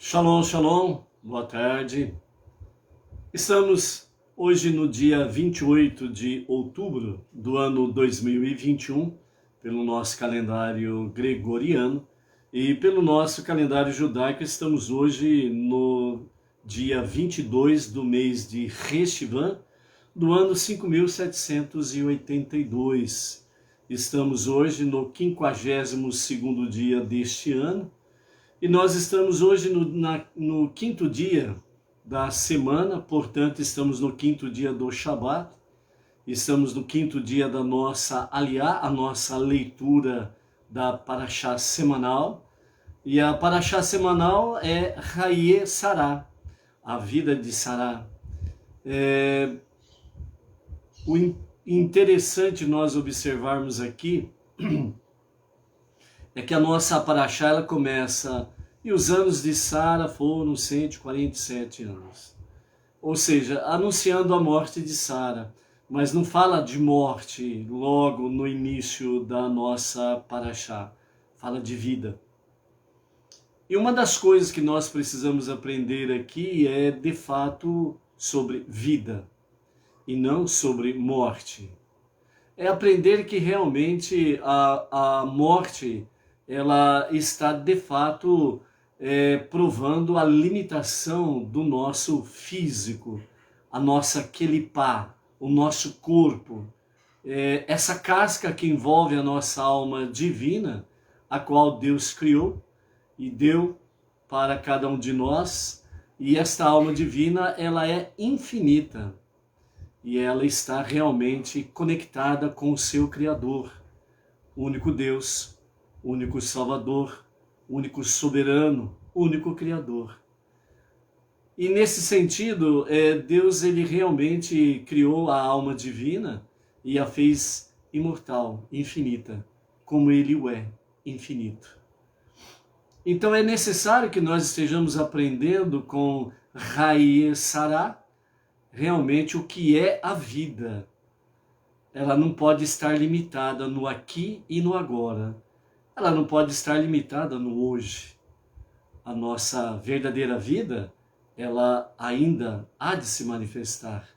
Shalom, shalom, boa tarde. Estamos hoje no dia 28 de outubro do ano 2021, pelo nosso calendário gregoriano, e pelo nosso calendário judaico estamos hoje no dia 22 do mês de Reshvan, do ano 5782. Estamos hoje no 52º dia deste ano, e nós estamos hoje no quinto dia da semana, portanto estamos no quinto dia do Shabat, estamos no quinto dia da nossa Aliyá, a nossa leitura da Parashá semanal, e a Parashá semanal é Haye Sará, a vida de Sará. O interessante nós observarmos aqui é que a nossa Parashá ela começa, e os anos de Sara foram 147 anos. Ou seja, anunciando a morte de Sara, mas não fala de morte logo no início da nossa Parashá, fala de vida. E uma das coisas que nós precisamos aprender aqui é, de fato, sobre vida, e não sobre morte. É aprender que realmente a morte ela está de fato provando a limitação do nosso físico, a nossa kelipá, o nosso corpo, essa casca que envolve a nossa alma divina, a qual Deus criou e deu para cada um de nós, e esta alma divina ela é infinita e ela está realmente conectada com o seu Criador, o único Deus, único Salvador, único soberano, único Criador. E nesse sentido, Deus ele realmente criou a alma divina e a fez imortal, infinita, como ele o é, infinito. Então é necessário que nós estejamos aprendendo com Haye Sará realmente o que é a vida. Ela não pode estar limitada no aqui e no agora. Ela não pode estar limitada no hoje. A nossa verdadeira vida, ela ainda há de se manifestar.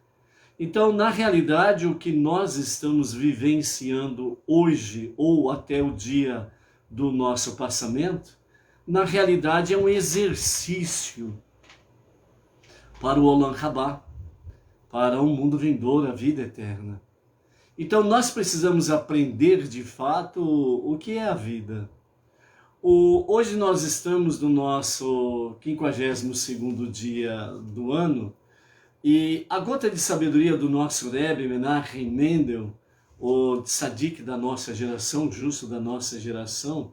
Então, na realidade, o que nós estamos vivenciando hoje, ou até o dia do nosso passamento, na realidade é um exercício para o Olam Rabá, para um mundo vindouro, a vida eterna. Então nós precisamos aprender de fato o que é a vida. Hoje nós estamos no nosso 52º dia do ano, e a gota de sabedoria do nosso Rebbe Menachem Mendel, o tzadik da nossa geração, justo da nossa geração,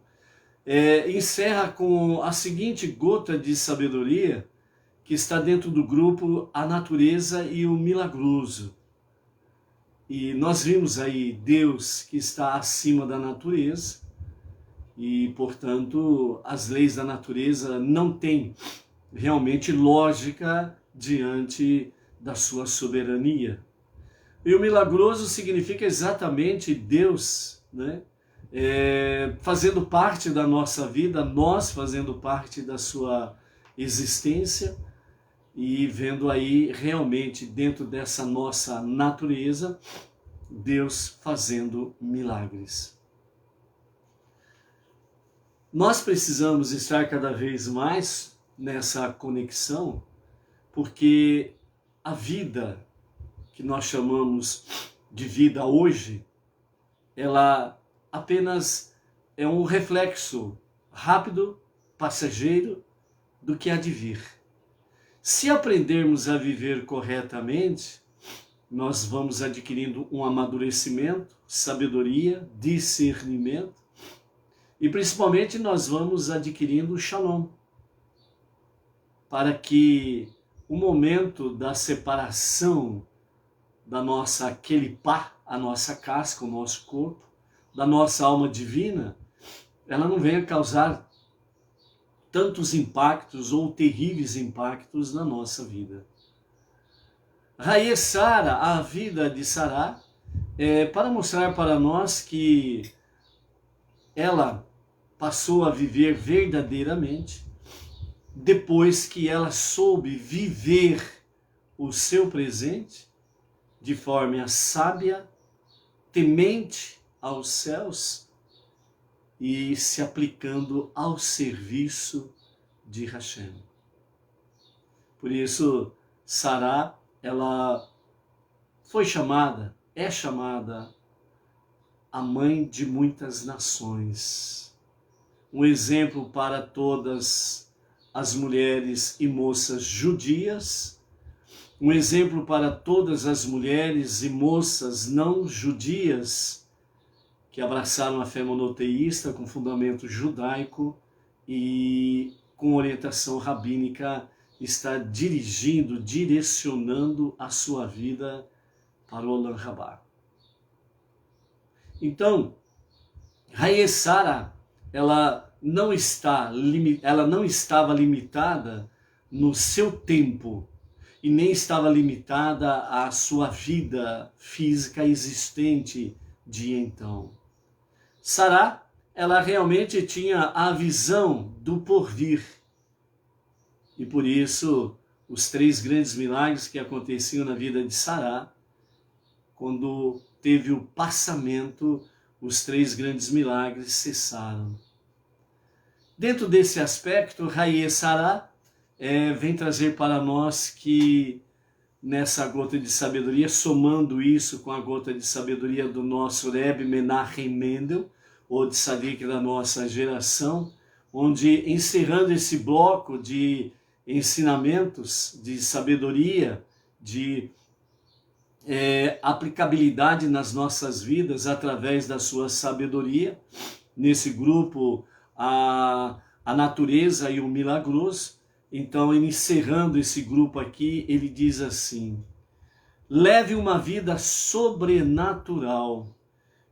encerra com a seguinte gota de sabedoria que está dentro do grupo A Natureza e o Milagroso. E nós vimos aí Deus que está acima da natureza e, portanto, as leis da natureza não têm realmente lógica diante da sua soberania. E o milagroso significa exatamente Deus, né? Fazendo parte da nossa vida, nós fazendo parte da sua existência e vendo aí realmente dentro dessa nossa natureza Deus fazendo milagres. Nós precisamos estar cada vez mais nessa conexão, porque a vida que nós chamamos de vida hoje, ela apenas é um reflexo rápido, passageiro, do que há de vir. Se aprendermos a viver corretamente, nós vamos adquirindo um amadurecimento, sabedoria, discernimento, e principalmente nós vamos adquirindo o shalom, para que o momento da separação da nossa kelipá, a nossa casca, o nosso corpo, da nossa alma divina, ela não venha causar tantos impactos ou terríveis impactos na nossa vida. Haye Sará, a vida de Sará, para mostrar para nós que ela passou a viver verdadeiramente depois que ela soube viver o seu presente de forma sábia, temente aos céus e se aplicando ao serviço de Hashem. Por isso, Sará, ela é chamada a mãe de muitas nações. Um exemplo para todas as mulheres e moças judias, um exemplo para todas as mulheres e moças não judias que abraçaram a fé monoteísta com fundamento judaico e com orientação rabínica, está direcionando a sua vida para o Olam Rabá. Então, Sara, ela não estava limitada no seu tempo e nem estava limitada à sua vida física existente de então. Sará, ela realmente tinha a visão do porvir. E por isso, os 3 grandes milagres que aconteciam na vida de Sará, quando teve o passamento, os 3 grandes milagres cessaram. Dentro desse aspecto, Sará vem trazer para nós que nessa gota de sabedoria, somando isso com a gota de sabedoria do nosso Rebbe Menachem Mendel, ou de Tzadik da nossa geração, onde encerrando esse bloco de ensinamentos, de sabedoria, de aplicabilidade nas nossas vidas através da sua sabedoria, nesse grupo a natureza e o milagroso. Então, encerrando esse grupo aqui, ele diz assim: leve uma vida sobrenatural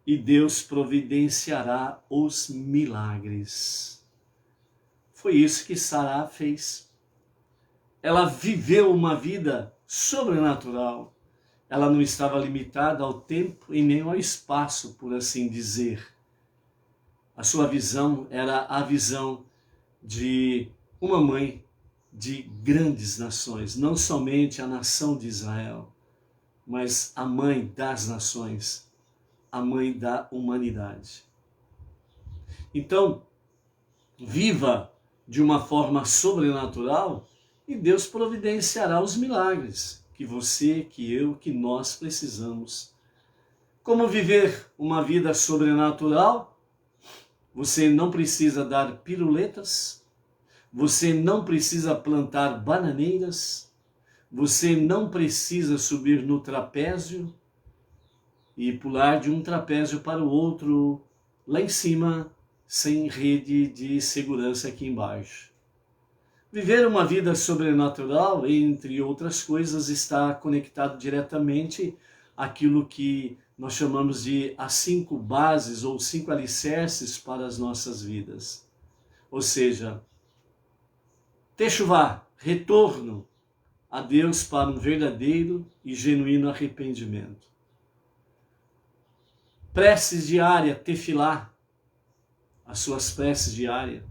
e Deus providenciará os milagres. Foi isso que Sará fez. Ela viveu uma vida sobrenatural. Ela não estava limitada ao tempo e nem ao espaço, por assim dizer. A sua visão era a visão de uma mãe de grandes nações, não somente a nação de Israel, mas a mãe das nações, a mãe da humanidade. Então, viva de uma forma sobrenatural e Deus providenciará os milagres que você, que eu, que nós precisamos. Como viver uma vida sobrenatural? Você não precisa dar piruletas, você não precisa plantar bananeiras, você não precisa subir no trapézio e pular de um trapézio para o outro lá em cima, sem rede de segurança aqui embaixo. Viver uma vida sobrenatural, entre outras coisas, está conectado diretamente àquilo que nós chamamos de as 5 bases ou 5 alicerces para as nossas vidas. Ou seja, Teshuvá, retorno a Deus para um verdadeiro e genuíno arrependimento. Preces diária, tefilá, as suas preces diárias.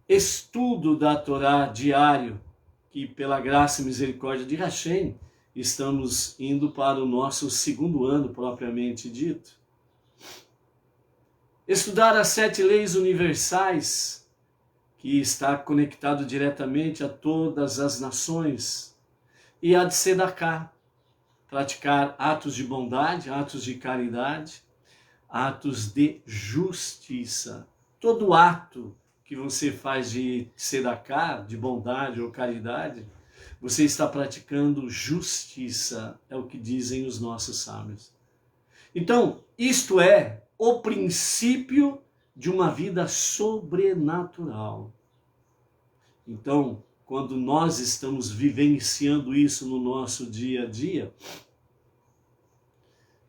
Estudo da Torá diário, que pela graça e misericórdia de Hashem, estamos indo para o nosso 2º ano propriamente dito. Estudar as 7 leis universais, que está conectado diretamente a todas as nações, e a de Sedaká, praticar atos de bondade, atos de caridade, atos de justiça. Todo ato que você faz de Sedaká, de bondade ou caridade, você está praticando justiça, é o que dizem os nossos sábios. Então, isto é o princípio de uma vida sobrenatural. Então, quando nós estamos vivenciando isso no nosso dia a dia,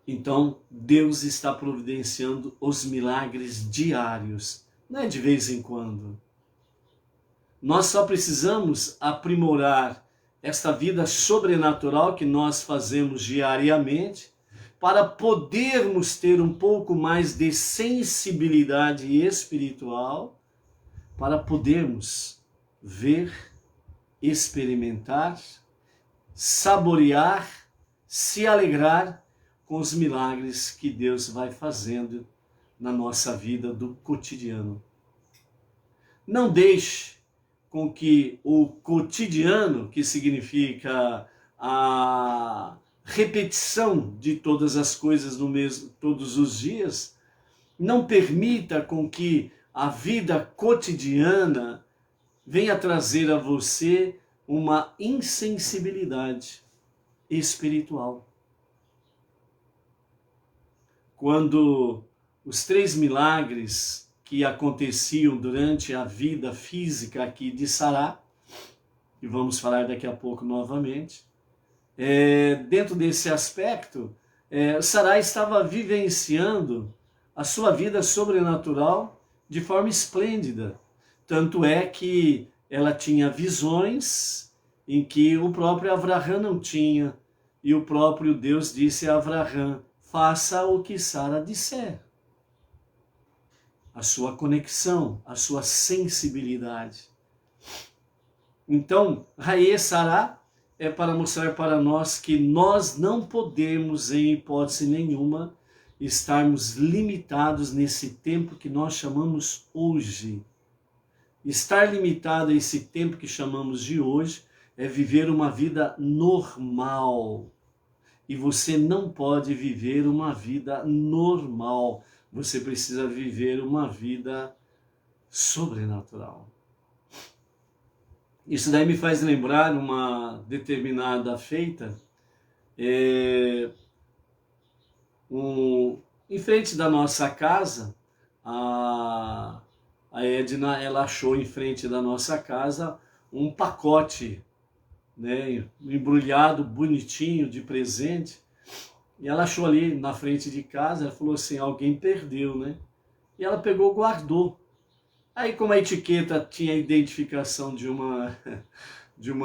então Deus está providenciando os milagres diários, não é de vez em quando. Nós só precisamos aprimorar esta vida sobrenatural que nós fazemos diariamente para podermos ter um pouco mais de sensibilidade espiritual, para podermos ver, experimentar, saborear, se alegrar com os milagres que Deus vai fazendo na nossa vida do cotidiano. Não deixe com que o cotidiano, que significa a repetição de todas as coisas no mesmo, todos os dias, não permita com que a vida cotidiana venha trazer a você uma insensibilidade espiritual. Quando os 3 milagres que aconteciam durante a vida física aqui de Sará, e vamos falar daqui a pouco novamente, dentro desse aspecto, Sará estava vivenciando a sua vida sobrenatural de forma esplêndida. Tanto é que ela tinha visões em que o próprio Avraham não tinha, e o próprio Deus disse a Avraham: faça o que Sara disser. A sua conexão, a sua sensibilidade. Então, Raê Sará é para mostrar para nós que nós não podemos, em hipótese nenhuma, estarmos limitados nesse tempo que nós chamamos hoje. Estar limitado a esse tempo que chamamos de hoje é viver uma vida normal. E você não pode viver uma vida normal. Você precisa viver uma vida sobrenatural. Isso daí me faz lembrar uma determinada feita, em frente da nossa casa, a Edna, ela achou em frente da nossa casa um pacote, né, embrulhado, bonitinho, de presente, e ela achou ali na frente de casa. Ela falou assim: alguém perdeu, né? E ela pegou e guardou. Aí, como a etiqueta tinha a identificação de uma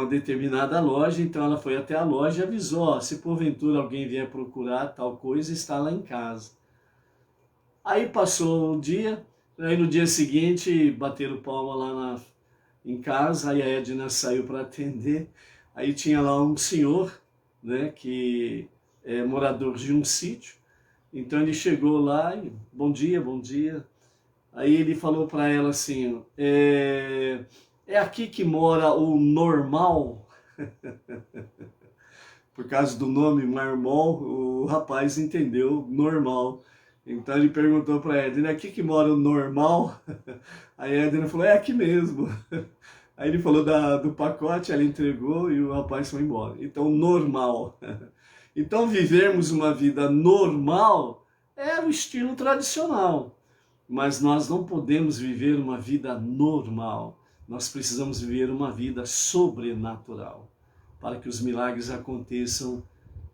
determinada loja, então ela foi até a loja e avisou: ó, se porventura alguém vier procurar tal coisa, está lá em casa. Aí passou o dia, aí no dia seguinte bateram palma lá em casa, aí a Edna saiu para atender, aí tinha lá um senhor, né, que é morador de um sítio. Então ele chegou lá e: bom dia, bom dia. Aí ele falou para ela assim: é aqui que mora o Normal? Por causa do nome Marmol, o rapaz entendeu normal. Então ele perguntou para a Edna: aqui que mora o Normal? Aí a Edna falou: é aqui mesmo. Aí ele falou do pacote, ela entregou e o rapaz foi embora. Então, normal. Então, vivermos uma vida normal é o estilo tradicional. Mas nós não podemos viver uma vida normal. Nós precisamos viver uma vida sobrenatural, para que os milagres aconteçam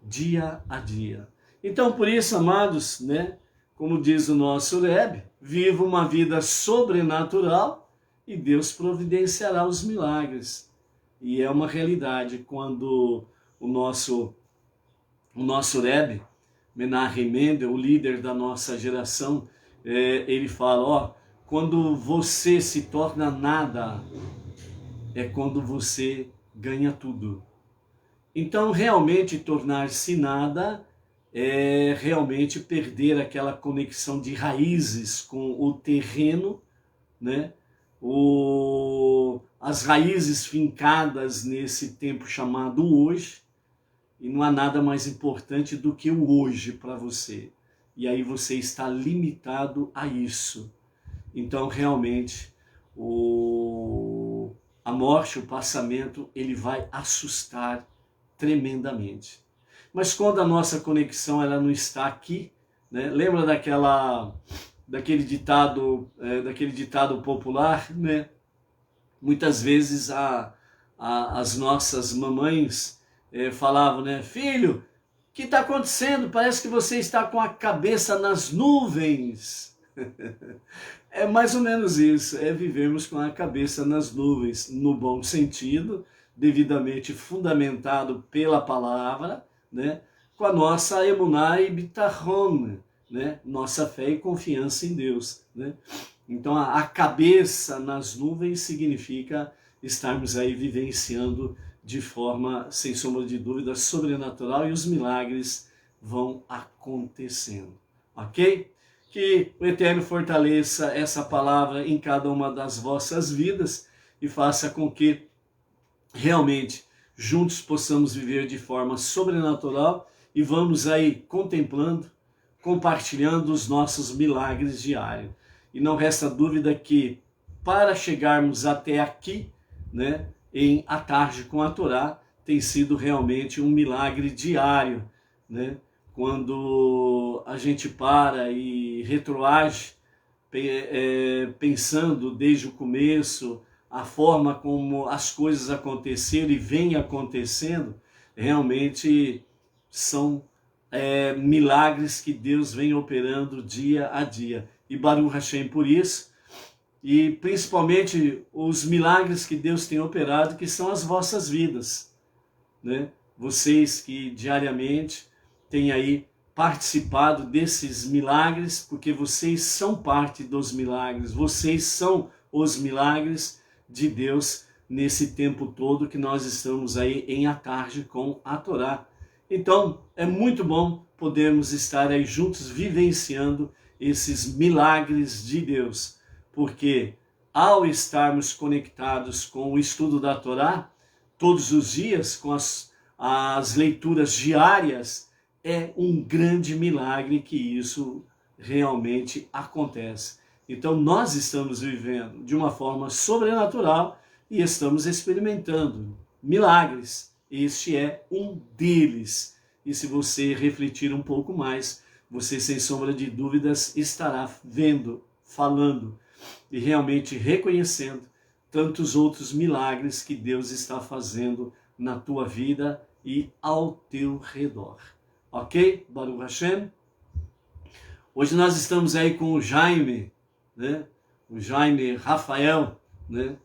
dia a dia. Então, por isso, amados, né, como diz o nosso Rebbe, viva uma vida sobrenatural e Deus providenciará os milagres. E é uma realidade quando o nosso Rebbe, Menahem Mendel, o líder da nossa geração, ele fala: ó, quando você se torna nada, é quando você ganha tudo. Então, realmente, tornar-se nada é realmente perder aquela conexão de raízes com o terreno, né? As raízes fincadas nesse tempo chamado hoje, e não há nada mais importante do que o hoje para você. E aí você está limitado a isso. Então, realmente, a morte, o passamento, ele vai assustar tremendamente. Mas quando a nossa conexão ela não está aqui, né? Lembra daquele ditado popular, né? Muitas vezes as nossas mamães falavam, né? Filho, o que está acontecendo? Parece que você está com a cabeça nas nuvens. É mais ou menos isso, vivermos com a cabeça nas nuvens, no bom sentido, devidamente fundamentado pela palavra, né? Com a nossa emuná e bitachon, né? Nossa fé e confiança em Deus, né? Então a cabeça nas nuvens significa estarmos aí vivenciando de forma, sem sombra de dúvida, sobrenatural, e os milagres vão acontecendo, ok? Que o Eterno fortaleça essa palavra em cada uma das vossas vidas e faça com que realmente juntos possamos viver de forma sobrenatural e vamos aí contemplando, compartilhando os nossos milagres diários. E não resta dúvida que para chegarmos até aqui, né, em A Tarde com a Torá, tem sido realmente um milagre diário, né? Quando a gente para e retroage, pensando desde o começo, a forma como as coisas aconteceram e vêm acontecendo, realmente são milagres que Deus vem operando dia a dia. E Baruch Hashem por isso, e principalmente os milagres que Deus tem operado, que são as vossas vidas, né? Vocês que diariamente têm aí participado desses milagres, porque vocês são parte dos milagres, vocês são os milagres de Deus nesse tempo todo que nós estamos aí em A Tarde com a Torá. Então, é muito bom podermos estar aí juntos vivenciando esses milagres de Deus, porque ao estarmos conectados com o estudo da Torá, todos os dias, com as leituras diárias, é um grande milagre que isso realmente acontece. Então nós estamos vivendo de uma forma sobrenatural e estamos experimentando milagres. Este é um deles. E se você refletir um pouco mais, você sem sombra de dúvidas estará vendo, falando e realmente reconhecendo tantos outros milagres que Deus está fazendo na tua vida e ao teu redor. Ok? Baruch Hashem. Hoje nós estamos aí com o Jaime, né? O Jaime Rafael, né?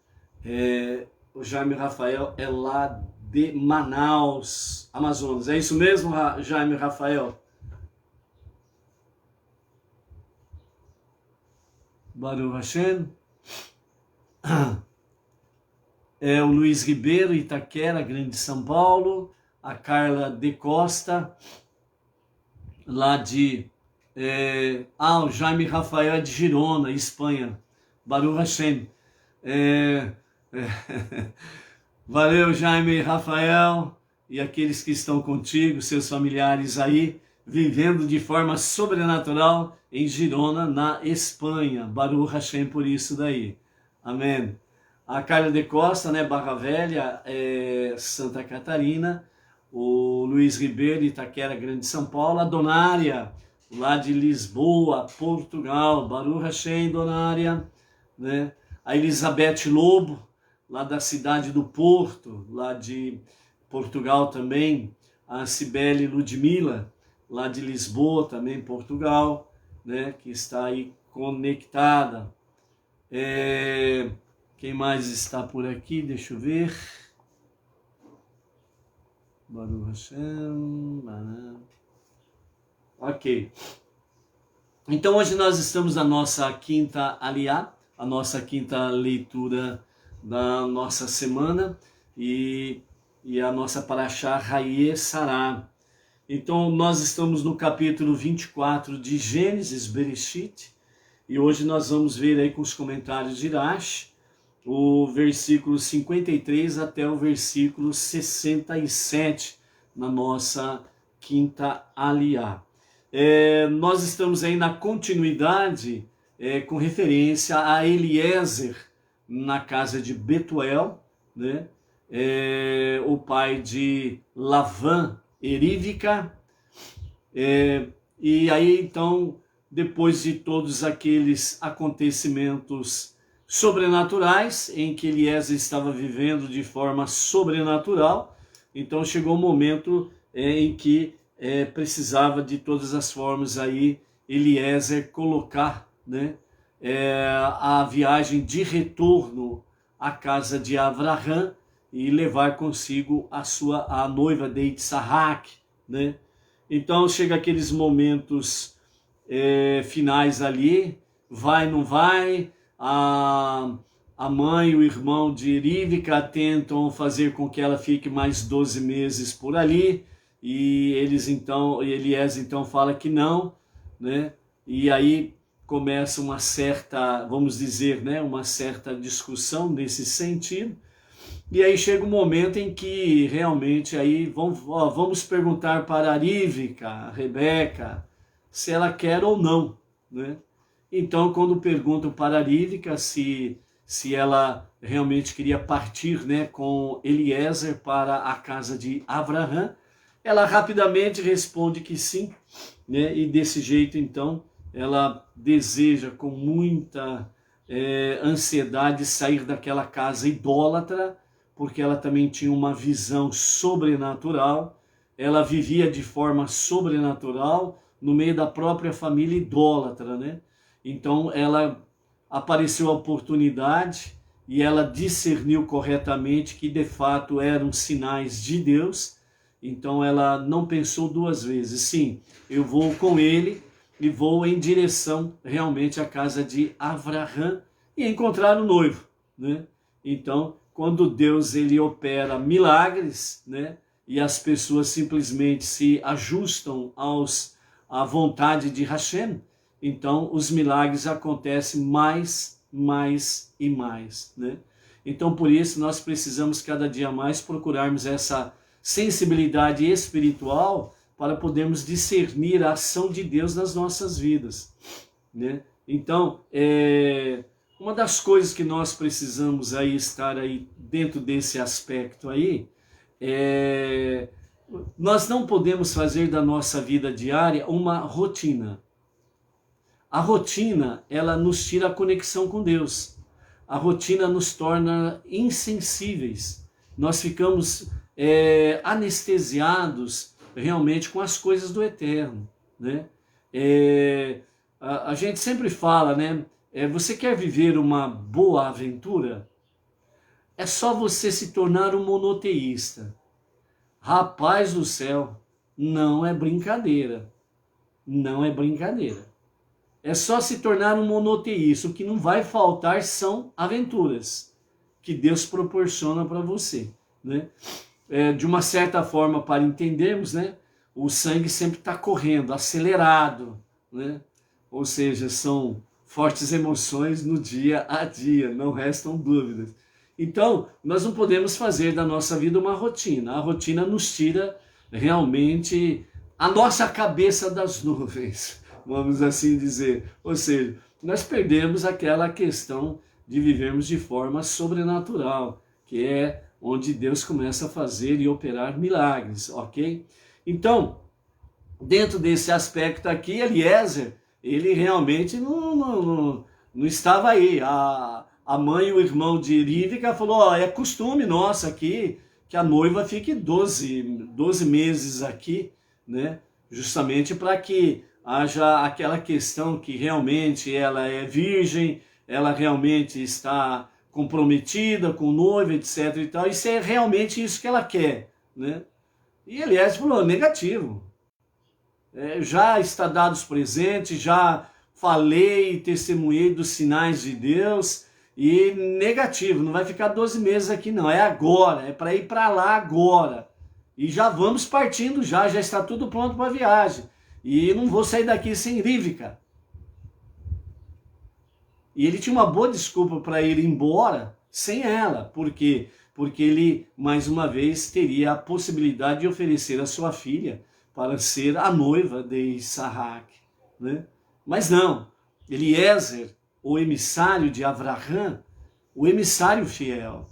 O Jaime Rafael é lá de Manaus, Amazonas. É isso mesmo, Jaime Rafael? Baruch Hashem. O Luiz Ribeiro, Itaquera, Grande São Paulo. A Carla de Costa, lá de... o Jaime Rafael é de Girona, Espanha. Baruch Hashem. Valeu, Jaime Rafael, e aqueles que estão contigo, seus familiares aí, vivendo de forma sobrenatural em Girona, na Espanha. Baruch Hashem por isso daí. Amém. A Carla de Costa, né, Barra Velha, Santa Catarina. O Luiz Ribeiro, Itaquera, Grande São Paulo. A Donária, lá de Lisboa, Portugal. Baruch Hashem, Donária. Né? A Elizabeth Lobo, lá da cidade do Porto, lá de Portugal também. A Cibele Ludmila, lá de Lisboa, também Portugal, né? Que está aí conectada. Quem mais está por aqui? Deixa eu ver. Baruch Hashem. Ok. Então hoje nós estamos na nossa quinta aliá, a nossa quinta leitura da nossa semana e a nossa Parashá Hayé Sará. Então nós estamos no capítulo 24 de Gênesis, Bereshit, e hoje nós vamos ver aí com os comentários de Rashi, o versículo 53 até o versículo 67 na nossa quinta aliá. Nós estamos aí na continuidade com referência a Eliezer na casa de Betuel, né? O pai de Lavã e Rívica. E aí então, depois de todos aqueles acontecimentos sobrenaturais em que Eliezer estava vivendo de forma sobrenatural, então chegou o momento em que precisava de todas as formas aí Eliezer colocar, né, a viagem de retorno à casa de Avraham e levar consigo a noiva de Itzhak, né? Então chega aqueles momentos finais ali vai, não vai, a mãe e o irmão de Rivka tentam fazer com que ela fique mais 12 meses por ali, e Eliezer então fala que não, né? E aí começa uma certa, vamos dizer, né, uma certa discussão nesse sentido. E aí chega um momento em que realmente aí vamos perguntar para a Rivka, a Rebeca, se ela quer ou não, né? Então, quando perguntam para a Rivka se ela realmente queria partir, né, com Eliezer para a casa de Abraão, ela rapidamente responde que sim, né? E desse jeito, então, ela deseja com muita ansiedade sair daquela casa idólatra, porque ela também tinha uma visão sobrenatural, ela vivia de forma sobrenatural no meio da própria família idólatra, né? Então ela apareceu a oportunidade e ela discerniu corretamente que de fato eram sinais de Deus. Então ela não pensou duas vezes. Sim, eu vou com ele e vou em direção realmente à casa de Abraão e encontrar o noivo, né? Então, quando Deus ele opera milagres, né? E as pessoas simplesmente se ajustam à vontade de Hashem, então os milagres acontecem mais e mais, né? Então por isso nós precisamos cada dia mais procurarmos essa sensibilidade espiritual para podermos discernir a ação de Deus nas nossas vidas, né? Então, uma das coisas que nós precisamos aí estar aí dentro desse aspecto aí, nós não podemos fazer da nossa vida diária uma rotina. A rotina, ela nos tira a conexão com Deus. A rotina nos torna insensíveis. Nós ficamos anestesiados realmente com as coisas do eterno, né? A gente sempre fala, né? Você quer viver uma boa aventura? É só você se tornar um monoteísta. Rapaz do céu, não é brincadeira. Não é brincadeira. É só se tornar um monoteísta. O que não vai faltar são aventuras que Deus proporciona para você, né? De uma certa forma, para entendermos, né? O sangue sempre está correndo, acelerado, né? Ou seja, são fortes emoções no dia a dia, não restam dúvidas. Então, nós não podemos fazer da nossa vida uma rotina. A rotina nos tira realmente a nossa cabeça das nuvens, vamos assim dizer. Ou seja, nós perdemos aquela questão de vivermos de forma sobrenatural, que é onde Deus começa a fazer e operar milagres, ok? Então, dentro desse aspecto aqui, Eliezer, ele realmente não estava aí. A mãe e o irmão de Rivka falou, é costume nosso aqui que a noiva fique 12 meses aqui, né? Justamente para que haja aquela questão que realmente ela é virgem, ela realmente está comprometida com o noivo, etc. e tal, e se é realmente isso que ela quer, né? E Eliezer falou, negativo. Já está dado os presentes, já falei e testemunhei dos sinais de Deus, e negativo, não vai ficar 12 meses aqui não, é agora, é para ir para lá agora. E já vamos partindo já está tudo pronto para a viagem. E não vou sair daqui sem Rivka. E ele tinha uma boa desculpa para ir embora sem ela. Por quê? Porque ele, mais uma vez, teria a possibilidade de oferecer a sua filha para ser a noiva de Isaac, né? Mas não, Eliezer, o emissário de Abraão, o emissário fiel,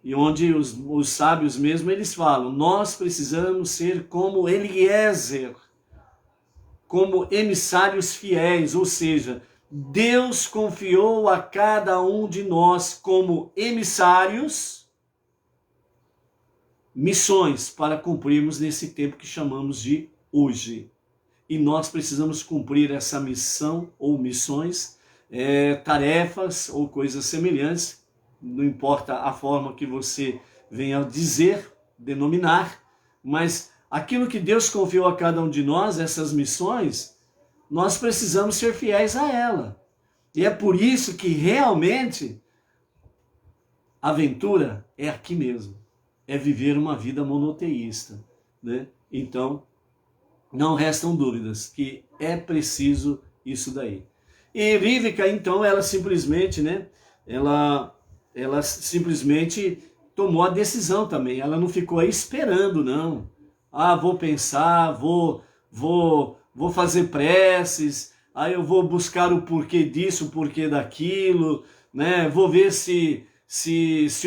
e onde os sábios mesmo, eles falam, nós precisamos ser como Eliezer, como emissários fiéis, ou seja, Deus confiou a cada um de nós como emissários, missões para cumprirmos nesse tempo que chamamos de hoje. E nós precisamos cumprir essa missão ou missões, tarefas ou coisas semelhantes, não importa a forma que você venha dizer, denominar, mas aquilo que Deus confiou a cada um de nós, essas missões, nós precisamos ser fiéis a ela. E é por isso que realmente a aventura é aqui mesmo. É viver uma vida monoteísta, né? Então, não restam dúvidas que é preciso isso daí. E Rivka, então, ela simplesmente, né? Ela simplesmente tomou a decisão também. Ela não ficou aí esperando, não. Ah, vou pensar, vou fazer preces, aí eu vou buscar o porquê disso, o porquê daquilo, né? Vou ver se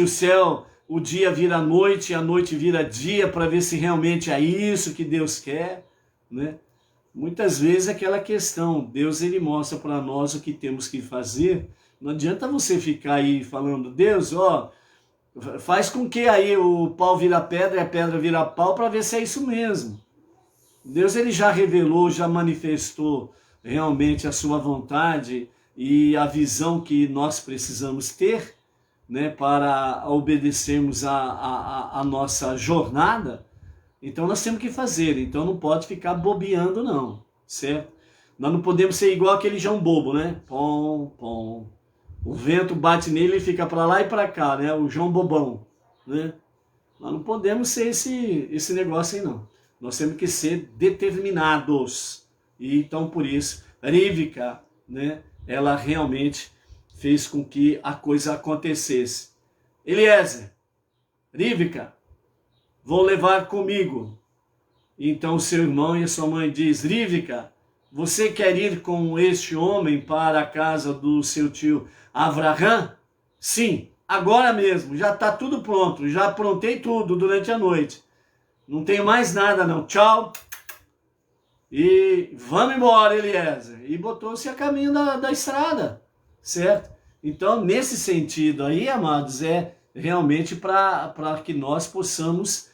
o céu, o dia vira noite e a noite vira dia, para ver se realmente é isso que Deus quer, né? Muitas vezes é aquela questão, Deus ele mostra para nós o que temos que fazer. Não adianta você ficar aí falando, Deus, ó, faz com que aí o pau vira pedra e a pedra vira pau, para ver se é isso mesmo. Deus ele já revelou, já manifestou realmente a sua vontade e a visão que nós precisamos ter, né, para obedecermos a nossa jornada. Então nós temos que fazer, então não pode ficar bobeando não, certo? Nós não podemos ser igual aquele João bobo, né? Pom, pom. O vento bate nele e fica para lá e para cá, né? O João bobão, né? Nós não podemos ser esse negócio aí não. Nós temos que ser determinados. E então por isso, Rivka, né? Ela realmente fez com que a coisa acontecesse. Eliezer, Rivka, vou levar comigo. Então seu irmão e a sua mãe diz, Rivka, você quer ir com este homem para a casa do seu tio Avraham? Sim, agora mesmo, já está tudo pronto, já aprontei tudo durante a noite. Não tenho mais nada não, tchau. E vamos embora, Eliezer. E botou-se a caminho da estrada, certo? Então, nesse sentido aí, amados, é realmente para que nós possamos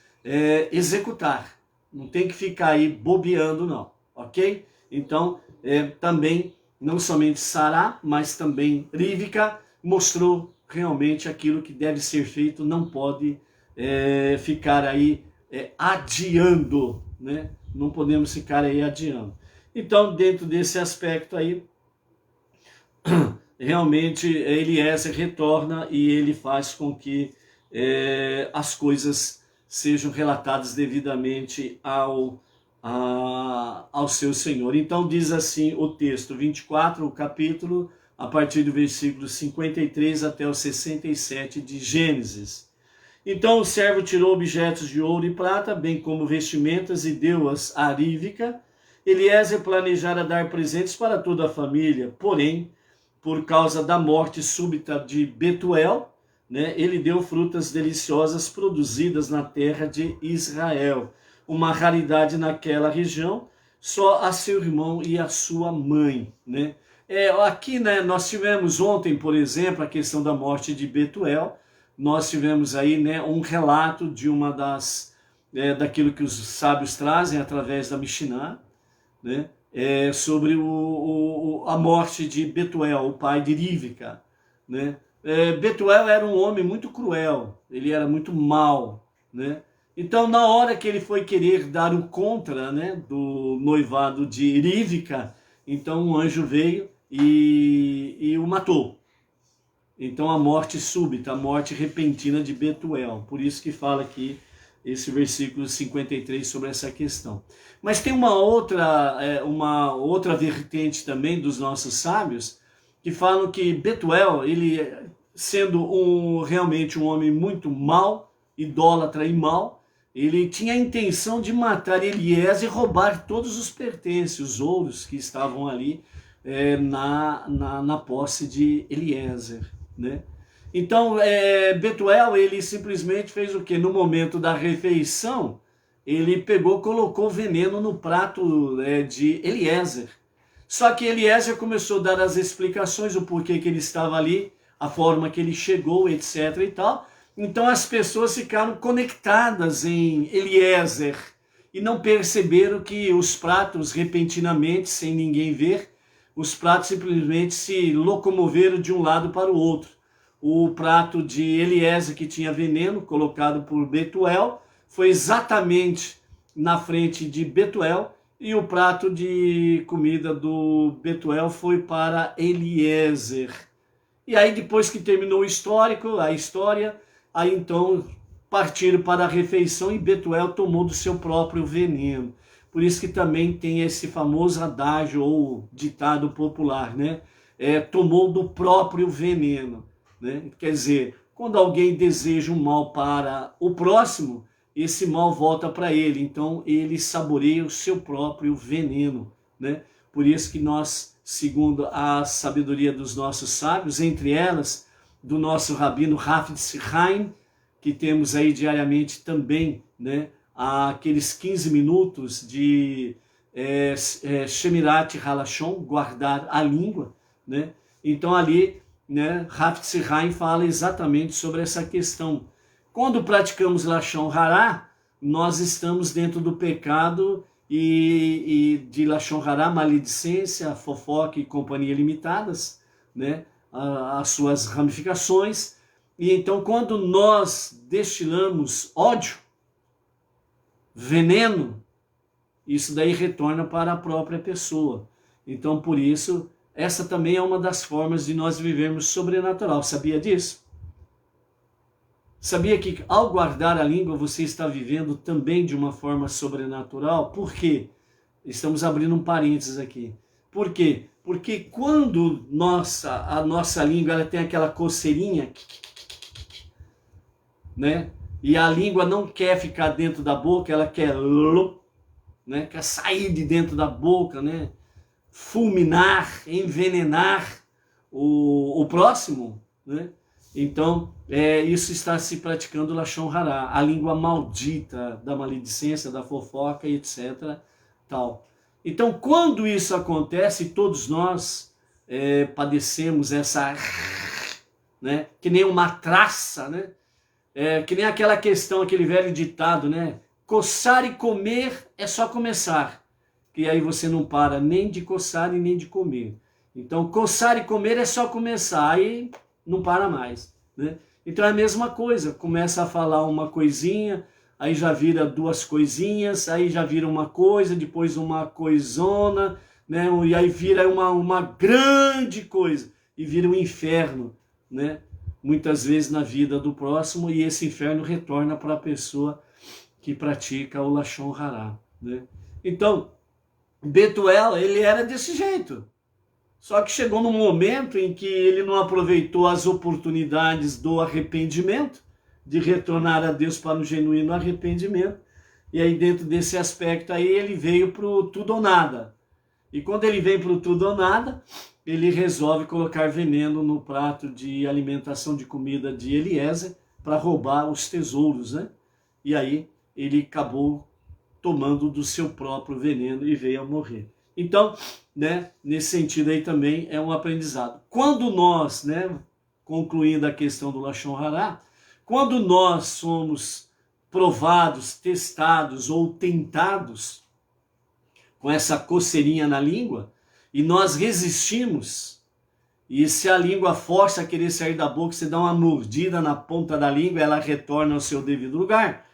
executar. Não tem que ficar aí bobeando não, ok? Então, também, não somente Sará, mas também Rivka mostrou realmente aquilo que deve ser feito, não pode ficar aí adiando, né? Não podemos ficar aí adiando. Então, dentro desse aspecto aí, realmente Eliezer retorna e ele faz com que as coisas sejam relatadas devidamente ao seu Senhor. Então diz assim o texto 24, o capítulo, a partir do versículo 53 até o 67 de Gênesis. Então o servo tirou objetos de ouro e prata, bem como vestimentas, e deu-as a Rivka. Eliezer planejara dar presentes para toda a família, porém, por causa da morte súbita de Betuel, né, ele deu frutas deliciosas produzidas na terra de Israel, uma raridade naquela região, só a seu irmão e a sua mãe, né? Aqui, né, nós tivemos ontem, por exemplo, a questão da morte de Betuel. Nós tivemos aí, né, um relato de uma daquilo que os sábios trazem através da Mishnah, né, sobre a morte de Betuel, o pai de Rivka, né? Betuel era um homem muito cruel, ele era muito mau, né? Então, na hora que ele foi querer dar o contra, né, do noivado de Rivka, então um anjo veio e o matou. Então a morte súbita, a morte repentina de Betuel. Por isso que fala aqui esse versículo 53 sobre essa questão. Mas tem uma outra vertente também dos nossos sábios, que falam que Betuel, ele sendo realmente um homem muito mau, idólatra e mau, ele tinha a intenção de matar Eliezer e roubar todos os pertences, os ouros que estavam ali na posse de Eliezer, né? Então, Betuel, ele simplesmente fez o quê? No momento da refeição, ele colocou veneno no prato de Eliezer. Só que Eliezer começou a dar as explicações do porquê que ele estava ali, a forma que ele chegou, etc. e tal. Então as pessoas ficaram conectadas em Eliezer e não perceberam que os pratos, repentinamente, sem ninguém ver, os pratos simplesmente se locomoveram de um lado para o outro. O prato de Eliezer, que tinha veneno, colocado por Betuel, foi exatamente na frente de Betuel, E o prato de comida do Betuel foi para Eliezer. E aí depois que terminou o histórico, a história, aí então partiram para a refeição e Betuel tomou do seu próprio veneno. Por isso que também tem esse famoso adágio ou ditado popular, né? Tomou do próprio veneno, né? Quer dizer, quando alguém deseja um mal para o próximo, esse mal volta para ele. Então ele saboreia o seu próprio veneno, né? Por isso que nós, segundo a sabedoria dos nossos sábios, entre elas do nosso rabino Hafetz Haim, que temos aí diariamente também, né, aqueles 15 minutos de Shemirat Halashon, guardar a língua, né? Então ali, né, Hafetz Haim fala exatamente sobre essa questão. Quando praticamos Lashon Hará, nós estamos dentro do pecado e de Lashon Hará, maledicência, fofoca e companhia limitadas, né, as suas ramificações. E então quando nós destilamos ódio, veneno, isso daí retorna para a própria pessoa. Então por isso, essa também é uma das formas de nós vivermos sobrenatural. Sabia disso? Sabia que ao guardar a língua você está vivendo também de uma forma sobrenatural? Por quê? Estamos abrindo um parênteses aqui. Por quê? Porque quando a nossa língua ela tem aquela coceirinha, né? E a língua não quer ficar dentro da boca, ela quer, né? Quer sair de dentro da boca, né? Fulminar, envenenar o próximo, né? Então, isso está se praticando Lashon Hará, a língua maldita da maledicência, da fofoca, etc. Tal. Então, quando isso acontece, todos nós padecemos essa, né, que nem uma traça, né? Que nem aquela questão, aquele velho ditado, né? Coçar e comer é só começar. Que aí você não para nem de coçar e nem de comer. Então, coçar e comer é só começar, aí não para mais, né? Então é a mesma coisa, começa a falar uma coisinha, aí já vira duas coisinhas, aí já vira uma coisa, depois uma coisona, né? E aí vira uma grande coisa, e vira um inferno, né? Muitas vezes na vida do próximo, e esse inferno retorna para a pessoa que pratica o Lashon Hará, né? Então, Betuel, ele era desse jeito. Só que chegou num momento em que ele não aproveitou as oportunidades do arrependimento, de retornar a Deus para um genuíno arrependimento. E aí dentro desse aspecto aí ele veio para o tudo ou nada. E quando ele vem para o tudo ou nada, ele resolve colocar veneno no prato de alimentação de comida de Eliezer para roubar os tesouros, né? E aí ele acabou tomando do seu próprio veneno e veio a morrer. Então, né, nesse sentido aí também é um aprendizado. Quando nós, né, concluindo a questão do Lashon Hará, quando nós somos provados, testados ou tentados com essa coceirinha na língua, e nós resistimos, e se a língua força a querer sair da boca, você dá uma mordida na ponta da língua, ela retorna ao seu devido lugar.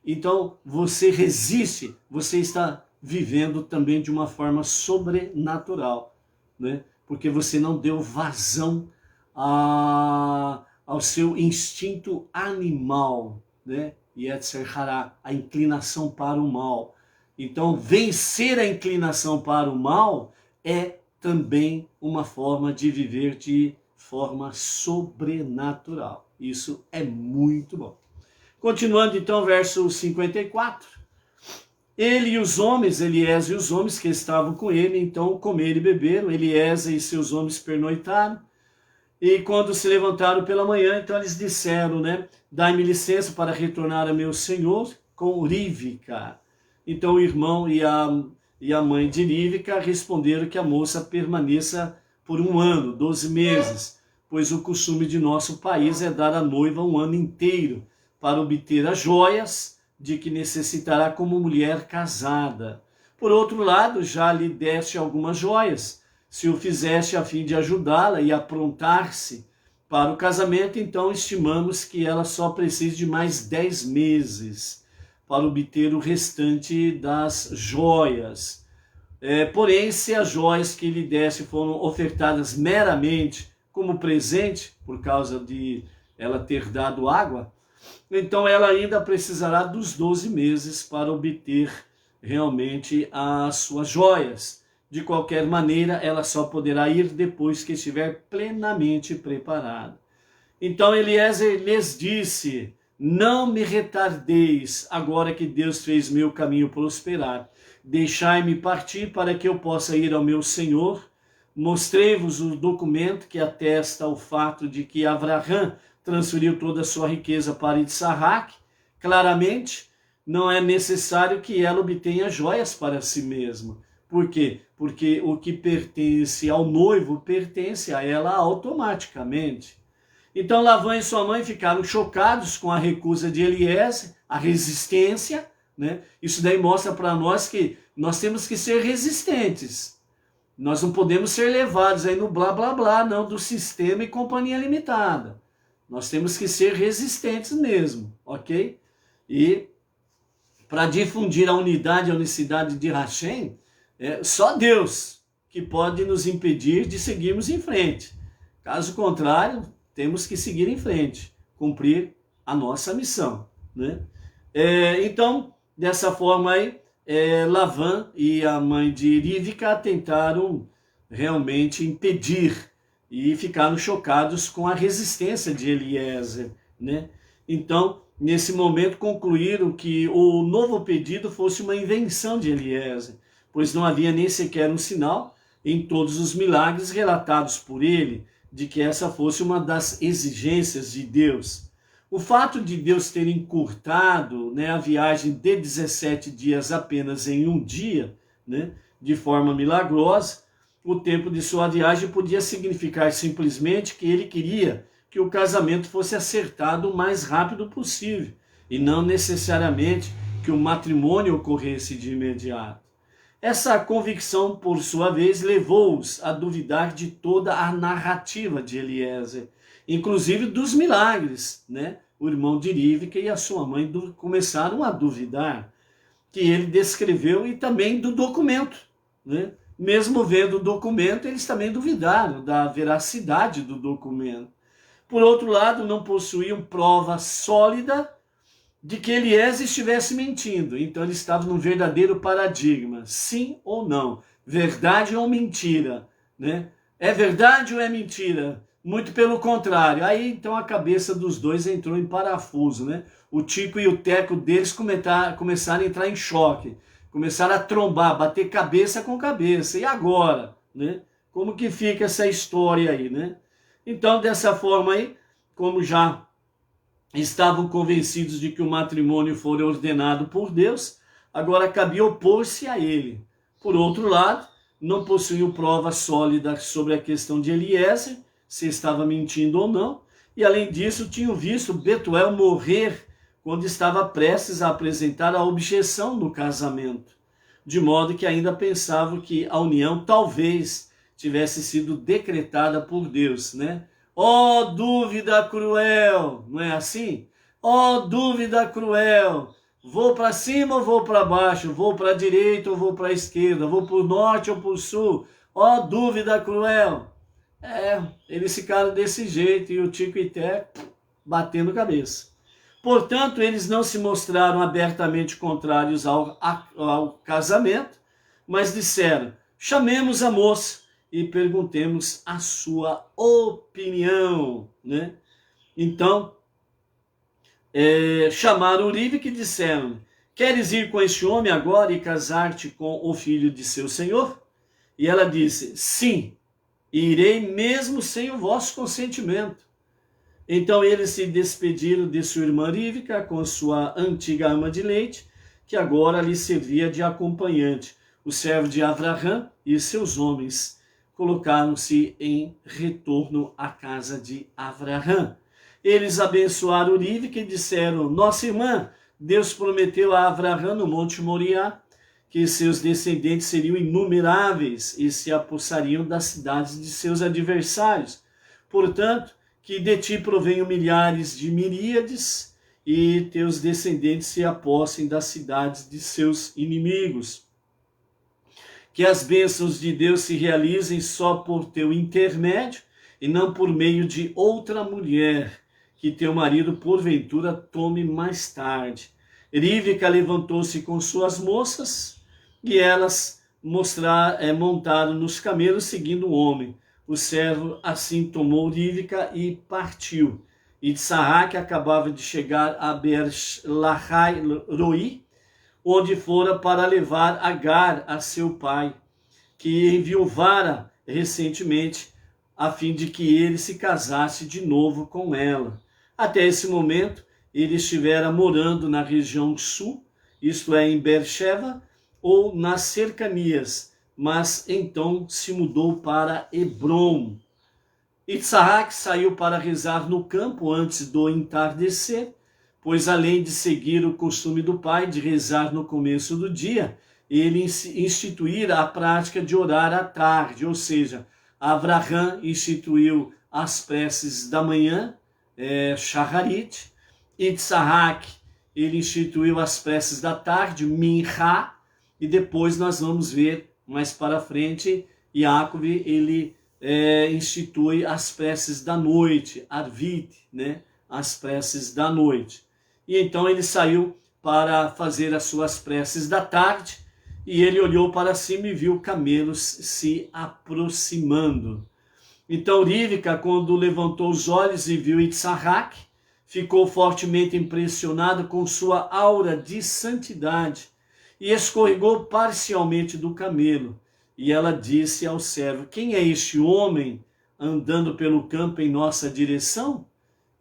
Então, você resiste, você está vivendo também de uma forma sobrenatural, né? Porque você não deu vazão ao seu instinto animal, né? Yetzer Hará, a inclinação para o mal. Então, vencer a inclinação para o mal é também uma forma de viver de forma sobrenatural. Isso é muito bom. Continuando então, verso 54. Ele e os homens, Eliezer e os homens que estavam com ele, então comeram e beberam. Eliezer e seus homens pernoitaram. E quando se levantaram pela manhã, então eles disseram, né? Dai-me licença para retornar a meu senhor com Rívica. Então o irmão e a mãe de Rívica responderam que a moça permaneça por 1 ano, 12 meses, pois o costume de nosso país é dar à noiva 1 ano inteiro para obter as joias de que necessitará como mulher casada. Por outro lado, já lhe deste algumas joias. Se o fizeste a fim de ajudá-la e aprontar-se para o casamento, então estimamos que ela só precise de mais 10 meses para obter o restante das joias. Porém, se as joias que lhe desse foram ofertadas meramente como presente, por causa de ela ter dado água, então ela ainda precisará dos 12 meses para obter realmente as suas joias. De qualquer maneira, ela só poderá ir depois que estiver plenamente preparada. Então Eliezer lhes disse: não me retardeis, agora que Deus fez meu caminho prosperar. Deixai-me partir para que eu possa ir ao meu senhor. Mostrei-vos o documento que atesta o fato de que Abraão transferiu toda a sua riqueza para Isaac. Claramente, não é necessário que ela obtenha joias para si mesma. Por quê? Porque o que pertence ao noivo pertence a ela automaticamente. Então Lavã e sua mãe ficaram chocados com a recusa de Eliezer, a resistência, né? Isso daí mostra para nós que nós temos que ser resistentes. Nós não podemos ser levados aí no blá blá blá, não, do sistema e companhia limitada. Nós temos que ser resistentes mesmo, ok? E para difundir a unidade, a unicidade de Hashem, só Deus que pode nos impedir de seguirmos em frente. Caso contrário, temos que seguir em frente, cumprir a nossa missão, né? Então, dessa forma aí, Lavã e a mãe de Rivka tentaram realmente impedir e ficaram chocados com a resistência de Eliezer, né? Então, nesse momento, concluíram que o novo pedido fosse uma invenção de Eliezer, pois não havia nem sequer um sinal em todos os milagres relatados por ele de que essa fosse uma das exigências de Deus. O fato de Deus ter encurtado, né, a viagem de 17 dias apenas em um dia, né, de forma milagrosa, o tempo de sua viagem podia significar simplesmente que ele queria que o casamento fosse acertado o mais rápido possível, e não necessariamente que o matrimônio ocorresse de imediato. Essa convicção, por sua vez, levou-os a duvidar de toda a narrativa de Eliezer, inclusive dos milagres, né? O irmão de Rivka e a sua mãe começaram a duvidar que ele descreveu e também do documento, né? Mesmo vendo o documento, eles também duvidaram da veracidade do documento. Por outro lado, não possuíam prova sólida de que Eliezer estivesse mentindo. Então ele estava num verdadeiro paradigma, sim ou não, verdade ou mentira, né? É verdade ou é mentira? Muito pelo contrário. Aí então a cabeça dos dois entrou em parafuso, né? O Tico e o Teco deles começaram a entrar em choque, começaram a trombar, bater cabeça com cabeça. E agora, né? Como que fica essa história aí, né? Então, dessa forma aí, como já estavam convencidos de que o matrimônio fora ordenado por Deus, agora cabia opor-se a ele. Por outro lado, não possuíam prova sólida sobre a questão de Eliezer, se estava mentindo ou não, e além disso tinham visto Betuel morrer quando estava prestes a apresentar a objeção no casamento, de modo que ainda pensavam que a união talvez tivesse sido decretada por Deus, né? Ó dúvida cruel, não é assim? Ó dúvida cruel, vou para cima ou vou para baixo? Vou para a direita ou vou para a esquerda? Vou para o norte ou para o sul? Ó dúvida cruel. Eles ficaram desse jeito e o Tico e Teco batendo cabeça. Portanto, eles não se mostraram abertamente contrários ao casamento, mas disseram: chamemos a moça e perguntemos a sua opinião, né? Então, chamaram Rivka e disseram: queres ir com este homem agora e casar-te com o filho de seu senhor? E ela disse: sim, irei mesmo sem o vosso consentimento. Então eles se despediram de sua irmã Rivka com sua antiga ama de leite, que agora lhe servia de acompanhante. O servo de Abraão e seus homens colocaram-se em retorno à casa de Abraão. Eles abençoaram Rivka e disseram: nossa irmã, Deus prometeu a Abraão no Monte Moriá que seus descendentes seriam inumeráveis e se apossariam das cidades de seus adversários. Portanto, que de ti provenham milhares de miríades e teus descendentes se apossem das cidades de seus inimigos. que as bênçãos de Deus se realizem só por teu intermédio e não por meio de outra mulher, que teu marido porventura tome mais tarde. Rívica levantou-se com suas moças e elas montaram nos camelos seguindo o homem. O servo assim tomou Rívica e partiu. E Itsarak acabava de chegar a Beer-lahai-roi, onde fora para levar Agar a seu pai, que enviuvara recentemente, a fim de que ele se casasse de novo com ela. Até esse momento, ele estivera morando na região sul, isto é, em Beersheba, ou nas cercanias, mas então se mudou para Hebrom. Itsarak saiu para rezar no campo antes do entardecer, pois além de seguir o costume do pai de rezar no começo do dia, ele instituíra a prática de orar à tarde, ou seja, Avraham instituiu as preces da manhã, Shacharit, Itsarak, ele instituiu as preces da tarde, Mincha, e depois nós vamos ver mais para frente, Yaakov, ele institui as preces da noite, Arvit, né? As preces da noite. E então ele saiu para fazer as suas preces da tarde, e ele olhou para cima e viu camelos se aproximando. Então Rívica, quando levantou os olhos e viu Itsarak, ficou fortemente impressionado com sua aura de santidade e escorregou parcialmente do camelo. E ela disse ao servo: quem é este homem andando pelo campo em nossa direção?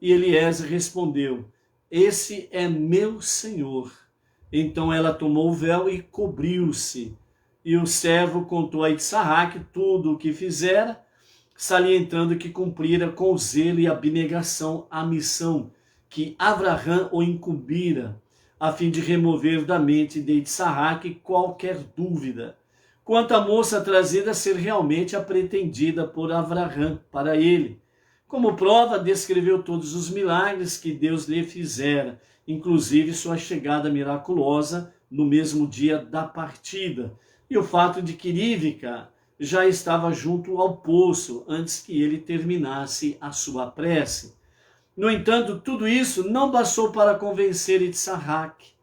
E Eliezer respondeu: esse é meu senhor. Então ela tomou o véu e cobriu-se. E o servo contou a Itsarak tudo o que fizera, salientando que cumprira com zelo e abnegação a missão que Avraham o incumbira, a fim de remover da mente de Itsarak qualquer dúvida quanto à moça trazida ser realmente a pretendida por Avraham para ele. Como prova, descreveu todos os milagres que Deus lhe fizera, inclusive sua chegada miraculosa no mesmo dia da partida, e o fato de que Rívica já estava junto ao poço antes que ele terminasse a sua prece. No entanto, tudo isso não bastou para convencer Itsarak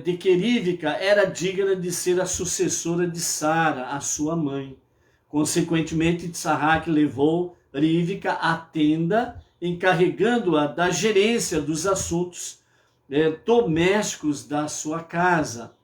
de que Rívica era digna de ser a sucessora de Sara, a sua mãe. Consequentemente, Itsarak levou Rívica à tenda, encarregando-a da gerência dos assuntos domésticos da sua casa.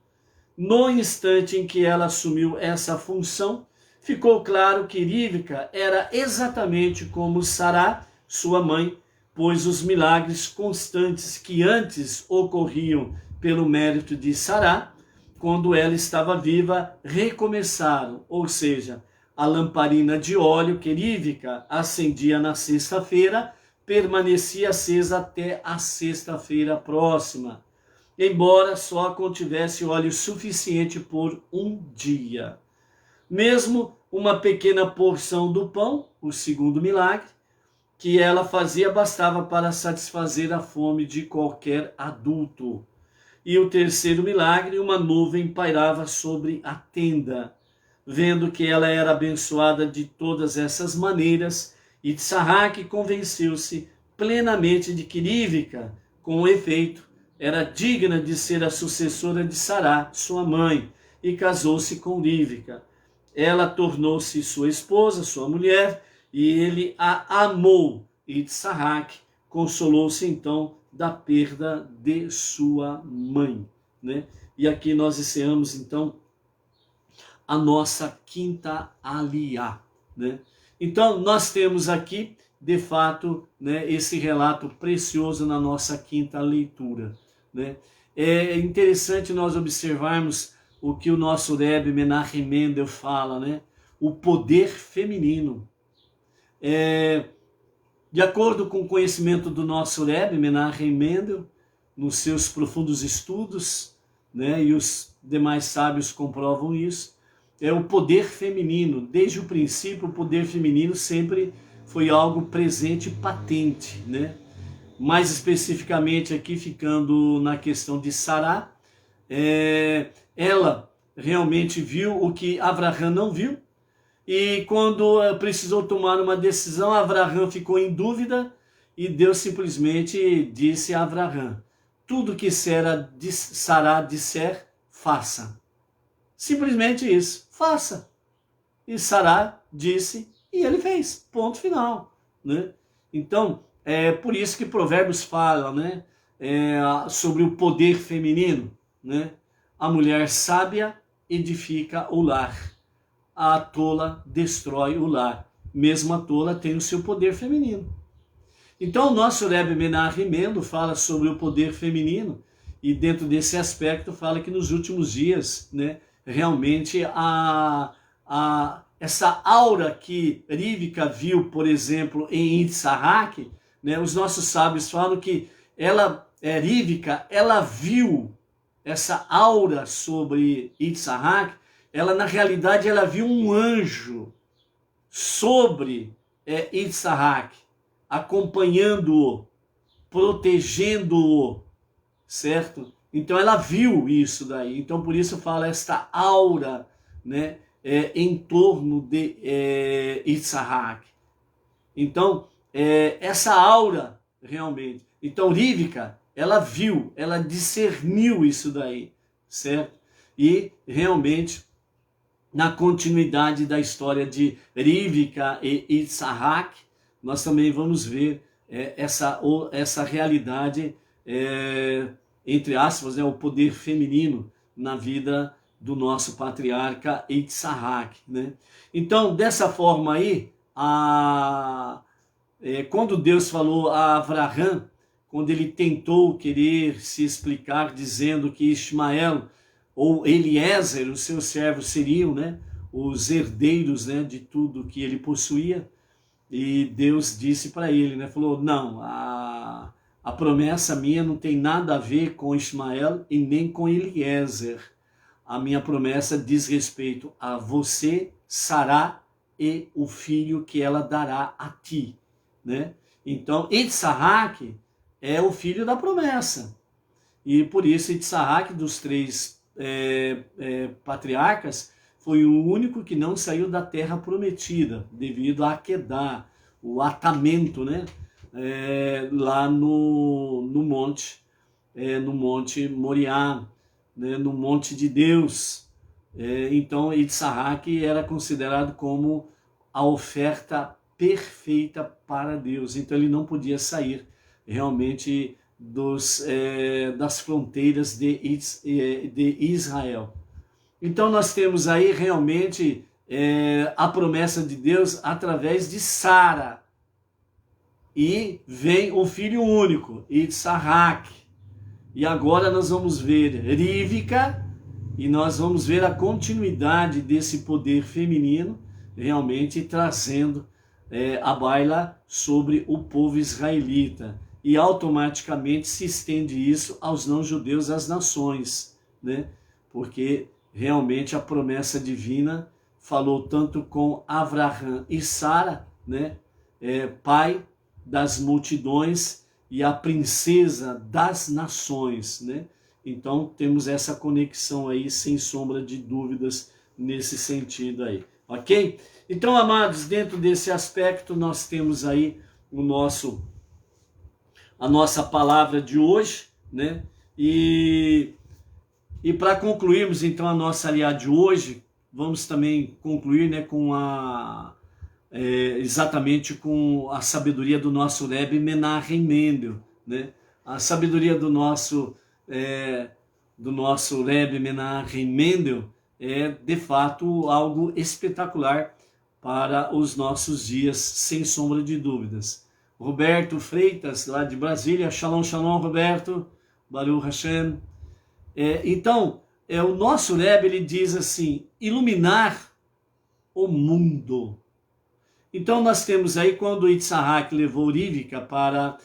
No instante em que ela assumiu essa função, ficou claro que Rívica era exatamente como Sará, sua mãe, pois os milagres constantes que antes ocorriam pelo mérito de Sará, quando ela estava viva, recomeçaram, ou seja, a lamparina de óleo que Rívica acendia na sexta-feira permanecia acesa até a sexta-feira próxima, embora só contivesse óleo suficiente por um dia. Mesmo uma pequena porção do pão, o segundo milagre, que ela fazia bastava para satisfazer a fome de qualquer adulto. E o terceiro milagre, uma nuvem pairava sobre a tenda. Vendo que ela era abençoada de todas essas maneiras, Itsarak convenceu-se plenamente de que Rívica, com efeito, era digna de ser a sucessora de Sará, sua mãe, e casou-se com Rívica. Ela tornou-se sua esposa, sua mulher, e ele a amou. Itsarak consolou-se então da perda de sua mãe, né? E aqui nós encerramos então a nossa quinta aliá, né? Então nós temos aqui de fato, né, esse relato precioso na nossa quinta leitura, né? É interessante nós observarmos o que o nosso Rebbe Menachem Mendel fala, né? O poder feminino. De acordo com o conhecimento do nosso Rebbe Menachem Mendel, nos seus profundos estudos, né, e os demais sábios comprovam isso, o poder feminino. Desde o princípio, o poder feminino sempre foi algo presente e patente, né? Mais especificamente aqui, ficando na questão de Sará, ela realmente viu o que Abraão não viu. E quando precisou tomar uma decisão, Abraão ficou em dúvida e Deus simplesmente disse a Abraão: tudo que Sara disser, faça. Simplesmente isso, faça. E Sara disse e ele fez, ponto final, né? Então, é por isso que Provérbios fala, né, sobre o poder feminino, né? A mulher sábia edifica o lar, a tola destrói o lar. Mesmo a tola tem o seu poder feminino. Então, o nosso Rebbe Menachem Mendel fala sobre o poder feminino e dentro desse aspecto fala que nos últimos dias, né, realmente essa aura que Rivka viu, por exemplo, em Yitzhak, né, os nossos sábios falam que Rivka, ela viu essa aura sobre Yitzhak, ela na realidade ela viu um anjo sobre Yitzhak, acompanhando-o, protegendo-o, certo? Então ela viu isso daí, então por isso fala esta aura, né, em torno de Yitzhak. Então, essa aura realmente, então Rivka, ela viu, ela discerniu isso daí, certo? E realmente, na continuidade da história de Rivka e Yitzhak, nós também vamos ver essa realidade, entre aspas, o poder feminino na vida do nosso patriarca Yitzhak, né? Então, dessa forma aí, quando Deus falou a Abraão, quando ele tentou querer se explicar, dizendo que Ismael ou Eliezer, os seus servos, seriam, né, os herdeiros, né, de tudo que ele possuía, e Deus disse para ele, né, falou, não, a promessa minha não tem nada a ver com Ismael e nem com Eliezer. A minha promessa diz respeito a você, Sará, e o filho que ela dará a ti, né? Então, Yitzhak é o filho da promessa. E por isso, Yitzhak, dos três patriarcas, foi o único que não saiu da terra prometida, devido a Akedah, o atamento, né? Lá no monte Moriá, né? No monte de Deus. Então, Yitzhak era considerado como a oferta perfeita para Deus. Então, ele não podia sair realmente das fronteiras de Israel. Então nós temos aí realmente a promessa de Deus através de Sara. E vem o filho único, Yitzhak. E agora nós vamos ver Rivka e nós vamos ver a continuidade desse poder feminino realmente trazendo a baila sobre o povo israelita. E automaticamente se estende isso aos não-judeus, às nações, né? Porque realmente a promessa divina falou tanto com Abraão e Sara, né? Pai das multidões e a princesa das nações, né? Então temos essa conexão aí, sem sombra de dúvidas, nesse sentido aí, ok? Então, amados, dentro desse aspecto nós temos aí a nossa palavra de hoje, né? E para concluirmos então a nossa aliá de hoje, vamos também concluir, né, com exatamente com a sabedoria do nosso Rebbe Menachem Mendel, né? A sabedoria do nosso Rebbe Menachem Mendel é de fato algo espetacular para os nossos dias, sem sombra de dúvidas. Roberto Freitas, lá de Brasília, shalom, shalom, Roberto, Baruch Hashem. Então, o nosso Rebbe, ele diz assim, iluminar o mundo. Então nós temos aí, quando Yitzhak levou Rivka para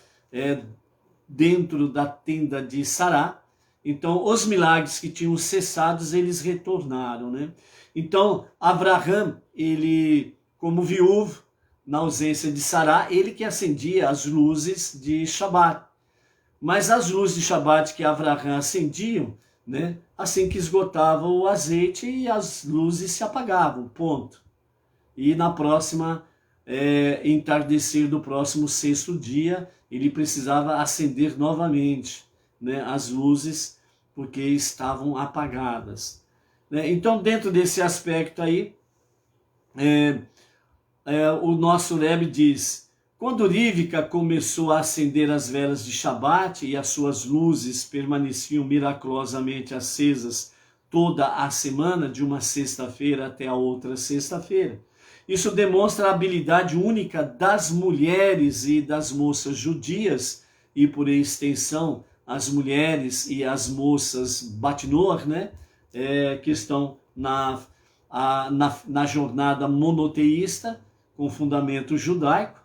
dentro da tenda de Sará, então os milagres que tinham cessado, eles retornaram, né? Então, Abraão, ele, como viúvo, na ausência de Sará, ele que acendia as luzes de Shabat. Mas as luzes de Shabat que Abraão acendiam né? Assim que esgotava o azeite e as luzes se apagavam, ponto. E na próxima, entardecer do próximo sexto dia, ele precisava acender novamente, né, as luzes, porque estavam apagadas. Né? Então, dentro desse aspecto aí, o nosso Rebbe diz: quando Rivka começou a acender as velas de Shabat e as suas luzes permaneciam miraculosamente acesas toda a semana, de uma sexta-feira até a outra sexta-feira, isso demonstra a habilidade única das mulheres e das moças judias, e por extensão as mulheres e as moças Batnor, né, que estão na jornada monoteísta, com fundamento judaico,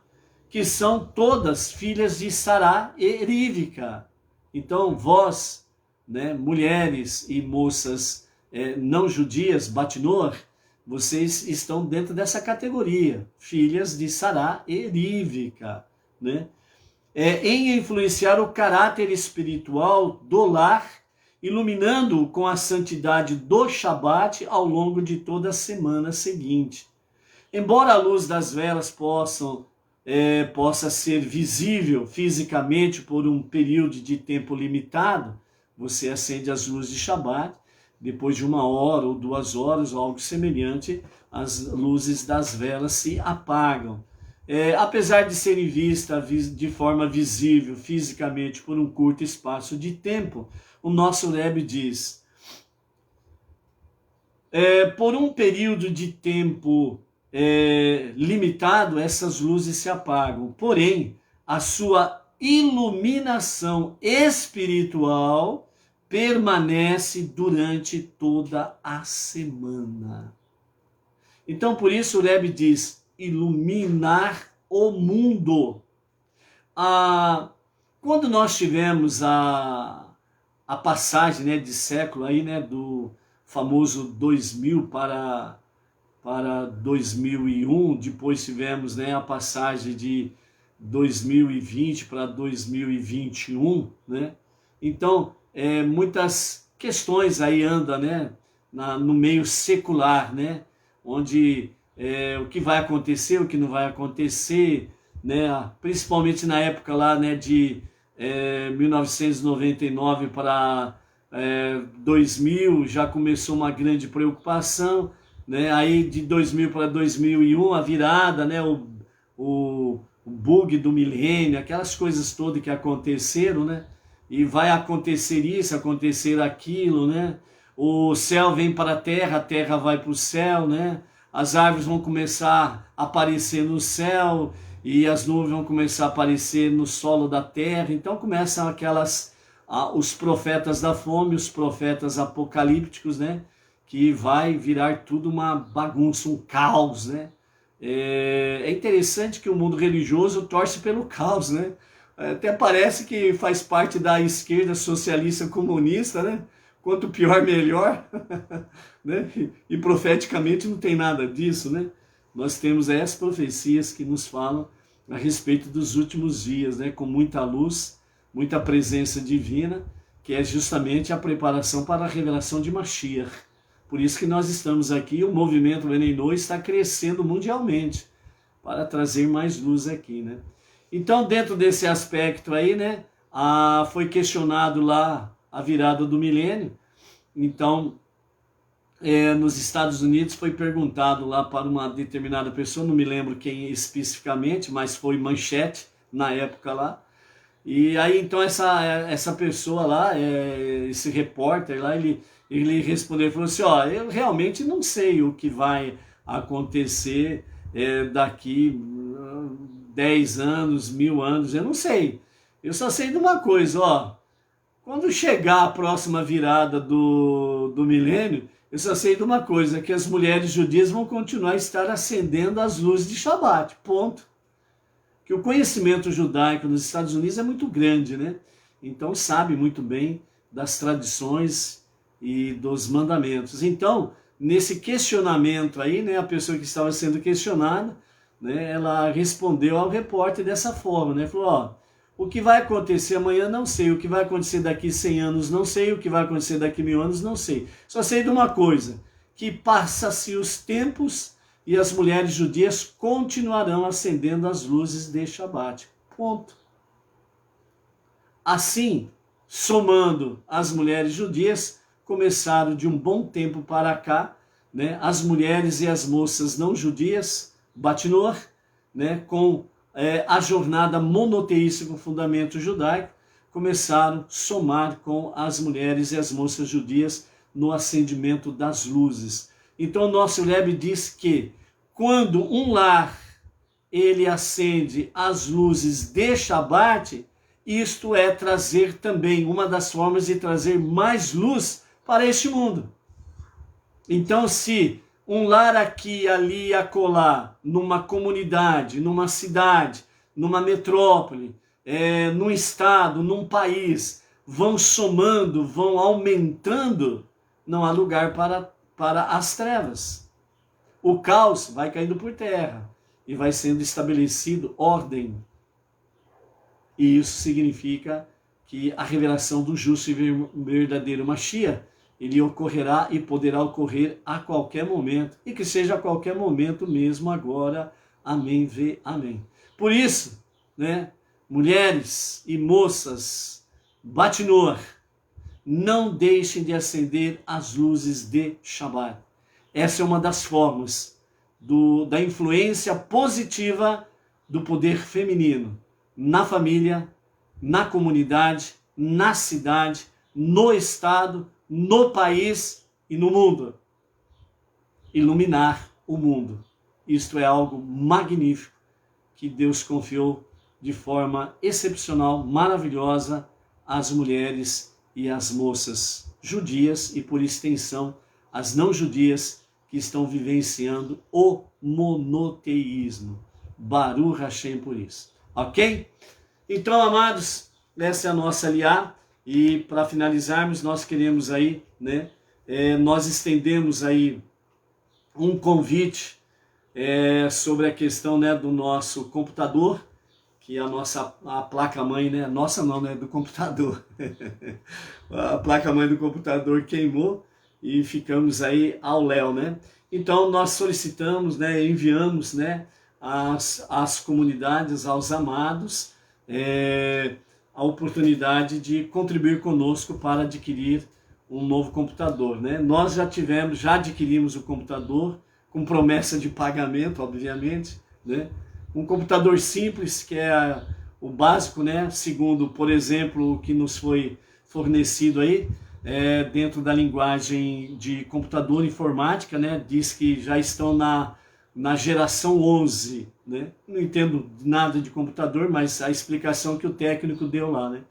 que são todas filhas de Sará e Rivka. Então, vós, né, mulheres e moças não judias, Batnor, vocês estão dentro dessa categoria, filhas de Sará e Rivka, né? Em influenciar o caráter espiritual do lar, iluminando-o com a santidade do Shabat ao longo de toda a semana seguinte. Embora a luz das velas possa ser visível fisicamente por um período de tempo limitado, você acende as luzes de Shabat, depois de 1 hora ou 2 horas, ou algo semelhante, as luzes das velas se apagam. Apesar de serem vistas de forma visível fisicamente por um curto espaço de tempo, o nosso Rebbe diz: por um período de tempo limitado, essas luzes se apagam. Porém, a sua iluminação espiritual permanece durante toda a semana. Então, por isso o Rebbe diz: iluminar o mundo. Quando nós tivemos a passagem, né, de século aí, né, do famoso 2000 para 2001, depois tivemos, né, a passagem de 2020 para 2021, né? Então, muitas questões aí andam, né, no meio secular, né, onde o que vai acontecer, o que não vai acontecer, né, principalmente na época lá, né, de 1999 para 2000, já começou uma grande preocupação, né? Aí de 2000 para 2001, a virada, né, o bug do milênio, aquelas coisas todas que aconteceram, né? E vai acontecer isso, acontecer aquilo, né? O céu vem para a terra vai para o céu, né? As árvores vão começar a aparecer no céu e as nuvens vão começar a aparecer no solo da terra. Então começam os profetas da fome, os profetas apocalípticos, né? Que vai virar tudo uma bagunça, um caos, né? É interessante que o mundo religioso torce pelo caos, né? Até parece que faz parte da esquerda socialista comunista, né? Quanto pior, melhor. Né? E profeticamente não tem nada disso, né? Nós temos as profecias que nos falam a respeito dos últimos dias, né? Com muita luz, muita presença divina, que é justamente a preparação para a revelação de Mashiach. Por isso que nós estamos aqui, o movimento Beneinô está crescendo mundialmente, para trazer mais luz aqui, né? Então, dentro desse aspecto aí, né, foi questionado lá a virada do milênio. Então, nos Estados Unidos foi perguntado lá para uma determinada pessoa, não me lembro quem especificamente, mas foi manchete na época lá. E aí, então, essa pessoa lá, esse repórter lá, ele respondeu, falou assim: ó, eu realmente não sei o que vai acontecer daqui 10 anos, 1000 anos, eu não sei. Eu só sei de uma coisa, ó, quando chegar a próxima virada do milênio, eu só sei de uma coisa, que as mulheres judias vão continuar a estar acendendo as luzes de Shabat, ponto. Que o conhecimento judaico nos Estados Unidos é muito grande, né? Então sabe muito bem das tradições e dos mandamentos. Então, nesse questionamento aí, né, a pessoa que estava sendo questionada, né, ela respondeu ao repórter dessa forma, né? Falou: ó, O que vai acontecer amanhã, não sei. O que vai acontecer daqui 100 anos, não sei. O que vai acontecer daqui 1000 anos, não sei. Só sei de uma coisa, que passa-se os tempos e as mulheres judias continuarão acendendo as luzes de Shabat. Ponto. Assim, somando as mulheres judias, começaram de um bom tempo para cá, né, as mulheres e as moças não judias, Batnor, né, com a jornada monoteísta com fundamento judaico, começaram a somar com as mulheres e as moças judias no acendimento das luzes. Então, o nosso Rebbe diz que quando um lar ele acende as luzes de Shabat, isto é trazer também uma das formas de trazer mais luz para este mundo. Então, se um lar aqui, ali, acolá, numa comunidade, numa cidade, numa metrópole, num estado, num país, vão somando, vão aumentando, não há lugar para as trevas. O caos vai caindo por terra e vai sendo estabelecido ordem. E isso significa que a revelação do justo e verdadeiro Mashiach, ele ocorrerá e poderá ocorrer a qualquer momento, e que seja a qualquer momento mesmo agora. Amém, vê, amém. Por isso, né, mulheres e moças, Batnor, não deixem de acender as luzes de Shabat. Essa é uma das formas da influência positiva do poder feminino na família, na comunidade, na cidade, no estado, no país e no mundo. Iluminar o mundo. Isto é algo magnífico que Deus confiou de forma excepcional, maravilhosa às mulheres e às moças judias e, por extensão, às não judias que estão vivenciando o monoteísmo. Baruch Hashem por isso. Ok? Então, amados, essa é a nossa aliá. E para finalizarmos, nós queremos aí, né? Nós estendemos aí um convite sobre a questão, né, do nosso computador, que a placa-mãe, né? Nossa não, né? Do computador. A placa-mãe do computador queimou e ficamos aí ao léu, né? Então nós solicitamos, né? Enviamos, né? Às comunidades, aos amados, a oportunidade de contribuir conosco para adquirir um novo computador, né? Nós já adquirimos o computador com promessa de pagamento, obviamente, né? Um computador simples, que é o básico, né? Segundo, por exemplo, o que nos foi fornecido aí, dentro da linguagem de computador informática, né? Diz que já estão na geração 11, né? Não entendo nada de computador, mas a explicação que o técnico deu lá, né?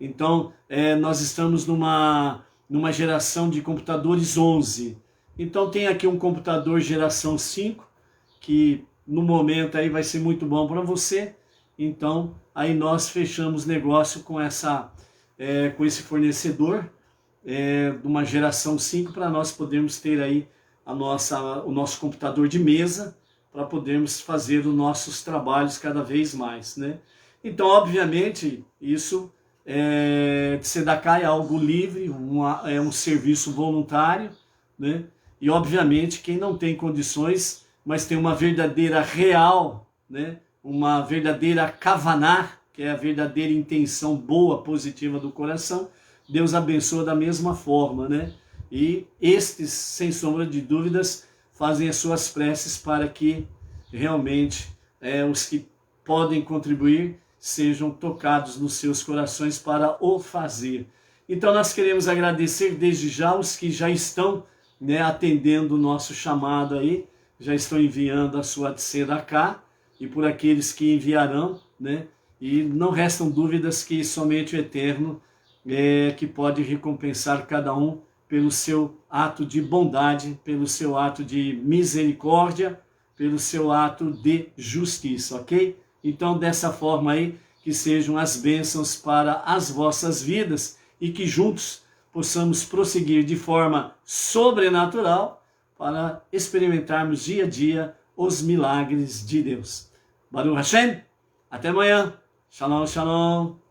Então, nós estamos numa geração de computadores 11. Então, tem aqui um computador geração 5, que no momento aí vai ser muito bom para você. Então, aí nós fechamos negócio com esse fornecedor de uma geração 5 para nós podermos ter aí o nosso computador de mesa para podermos fazer os nossos trabalhos cada vez mais, né? Então, obviamente, isso Tzedakah é algo livre, é um serviço voluntário, né? E, obviamente, quem não tem condições, mas tem uma verdadeira real, né? Uma verdadeira kavaná, que é a verdadeira intenção boa, positiva do coração, Deus abençoa da mesma forma, né? E estes, sem sombra de dúvidas, fazem as suas preces para que realmente os que podem contribuir sejam tocados nos seus corações para o fazer. Então nós queremos agradecer desde já os que já estão, né, atendendo o nosso chamado aí, já estão enviando a sua tzedakah, e por aqueles que enviarão, né? E não restam dúvidas que somente o Eterno que pode recompensar cada um pelo seu ato de bondade, pelo seu ato de misericórdia, pelo seu ato de justiça, ok? Então, dessa forma aí, que sejam as bênçãos para as vossas vidas e que juntos possamos prosseguir de forma sobrenatural para experimentarmos dia a dia os milagres de Deus. Baruch Hashem, até amanhã. Shalom, shalom.